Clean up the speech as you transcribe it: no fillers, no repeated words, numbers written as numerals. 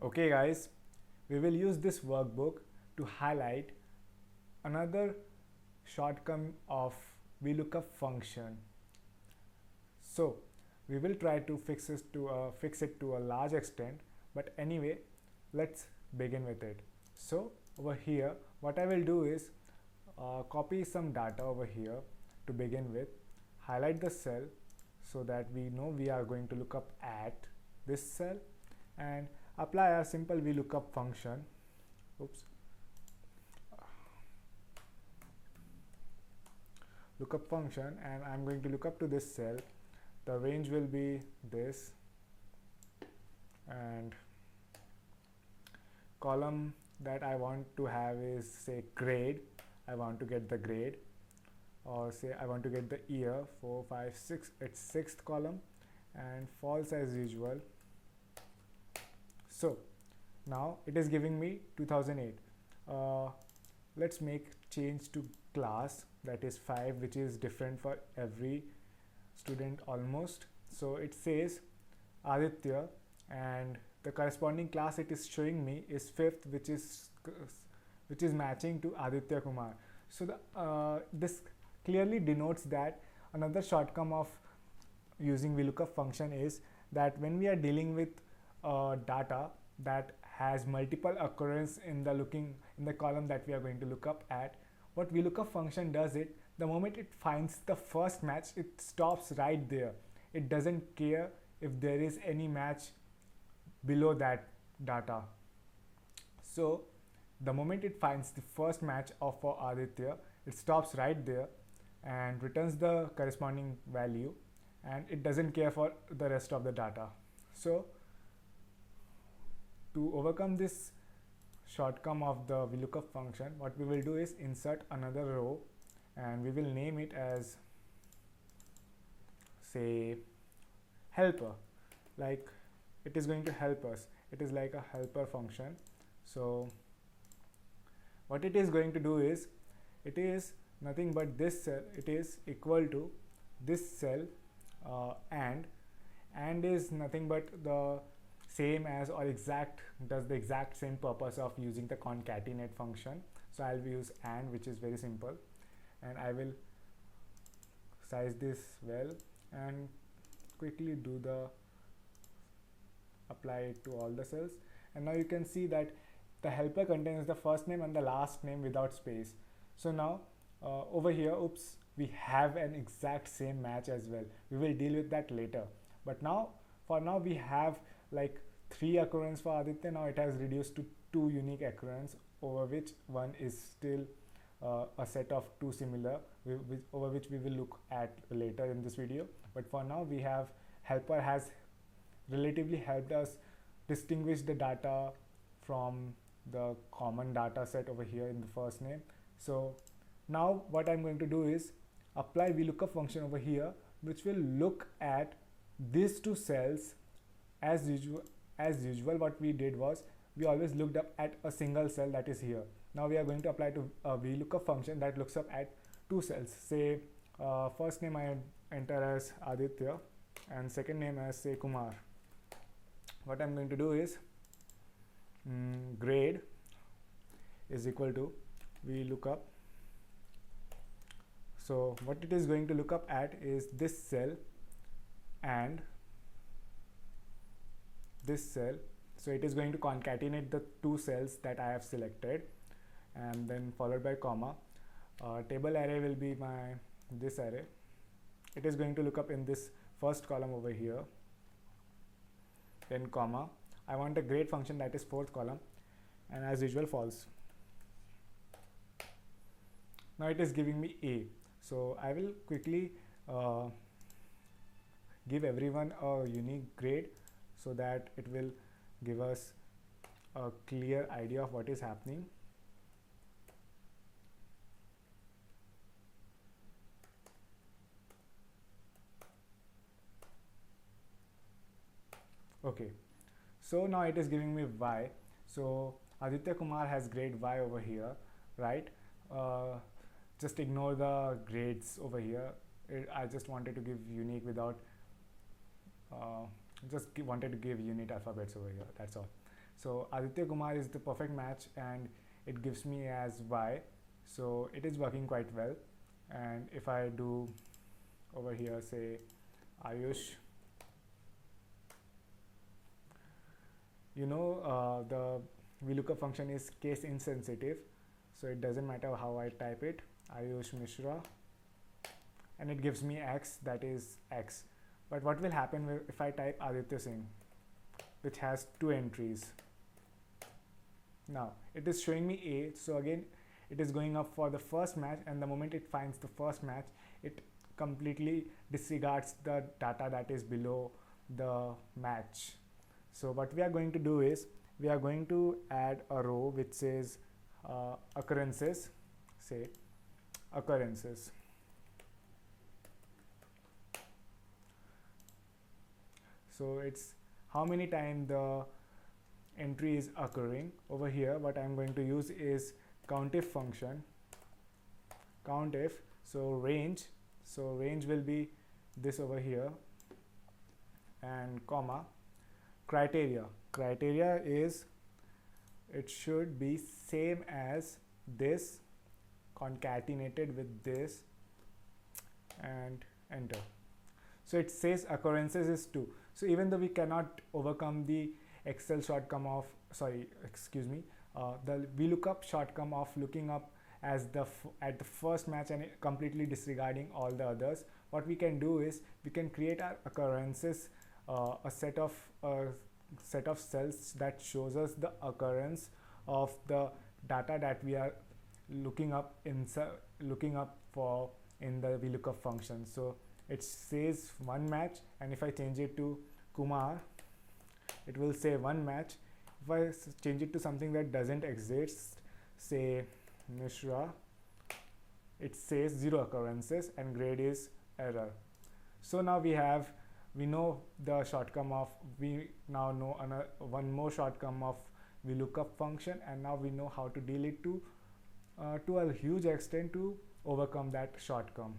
Okay guys, we will use this workbook to highlight another shortcoming of VLOOKUP function. So we will try to fix it to a large extent, but anyway, let's begin with it. So over here, what I will do is copy some data over here to begin with, highlight the cell so that we know we are going to look up at this cell, and apply a simple VLOOKUP function. Oops. Lookup function, and I'm going to look up to this cell. The range will be this, and column that I want to have is, say, grade. I want to get the grade, or say I want to get the year. 4 5 6, it's sixth column, and false as usual. So now it is giving me 2008. Let's make change to class, that is 5, which is different for every student almost. So it says Aditya, and the corresponding class it is showing me is 5th, which is matching to Aditya Kumar. So this clearly denotes that another shortcoming of using VLOOKUP function is that when we are dealing with data that has multiple occurrence in the column that we are going to look up at, what VLOOKUP function does, it the moment it finds the first match, it stops right there. It doesn't care if there is any match below that data. So the moment it finds the first match for Aditya, it stops right there and returns the corresponding value, and it doesn't care for the rest of the data. So to overcome this shortcoming of the VLOOKUP function, what we will do is insert another row, and we will name it as, say, helper. Like, it is going to help us. It is like a helper function. So what it is going to do is, it is nothing but this cell. It is equal to this cell, and is nothing but the same as, or does the exact same purpose of using the concatenate function. So I'll use and, which is very simple, and I will size this well and quickly do the apply it to all the cells. And now you can see that the helper contains the first name and the last name without space. So now over here, oops, we have an exact same match as well. We will deal with that later, but now for now we have like 3 occurrence for Aditya. Now it has reduced to 2 unique occurrence, over which one is still a set of 2 similar, over which we will look at later in this video. But for now, we have helper has relatively helped us distinguish the data from the common data set over here in the first name. So now what I'm going to do is apply VLOOKUP function over here, which will look at these 2 cells. As usual, what we did was we always looked up at a single cell, that is here. Now we are going to apply to a VLOOKUP function that looks up at 2 cells. Say first name I enter as Aditya, and second name as, say, Kumar. What I'm going to do is grade is equal to VLOOKUP. So what it is going to look up at is this cell and this cell. So it is going to concatenate the 2 cells that I have selected, and then followed by comma. Table array will be this array. It is going to look up in this first column over here, then comma. I want a grade function that is 4th column, and as usual false. Now it is giving me A. So I will quickly give everyone a unique grade so that it will give us a clear idea of what is happening. Okay, so now it is giving me Y. So Aditya Kumar has grade Y over here, right? Just ignore the grades over here. I just wanted to give unique without just wanted to give unit alphabets over here, that's all. So Aditya Kumar is the perfect match and it gives me as Y. So it is working quite well. And if I do over here, say Ayush, the VLOOKUP function is case insensitive, so it doesn't matter how I type it. Ayush Mishra, and it gives me X, that is X. But what will happen if I type Aditya Singh, which has 2 entries? Now it is showing me A, so again it is going up for the first match, and the moment it finds the first match, it completely disregards the data that is below the match. So what we are going to do is, we are going to add a row which says occurrences, say occurrences. So it's how many times the entry is occurring. Over here what I'm going to use is COUNTIF function, COUNTIF, so range will be this over here, and comma, criteria is, it should be same as this concatenated with this, and enter. So it says occurrences is 2. So even though we cannot overcome the Excel shortcome of, the VLOOKUP shortcome of looking up as at the first match and completely disregarding all the others, what we can do is we can create our occurrences, a set of cells that shows us the occurrence of the data that we are looking up for in the VLOOKUP function. So it says one match, and if I change it to Kumar, it will say one match. If I change it to something that doesn't exist, say Mishra, it says 0 occurrences and grade is error. So now we know the shortcome of, we now know one more shortcome of VLOOKUP function, and now we know how to deal it to a huge extent to overcome that shortcome.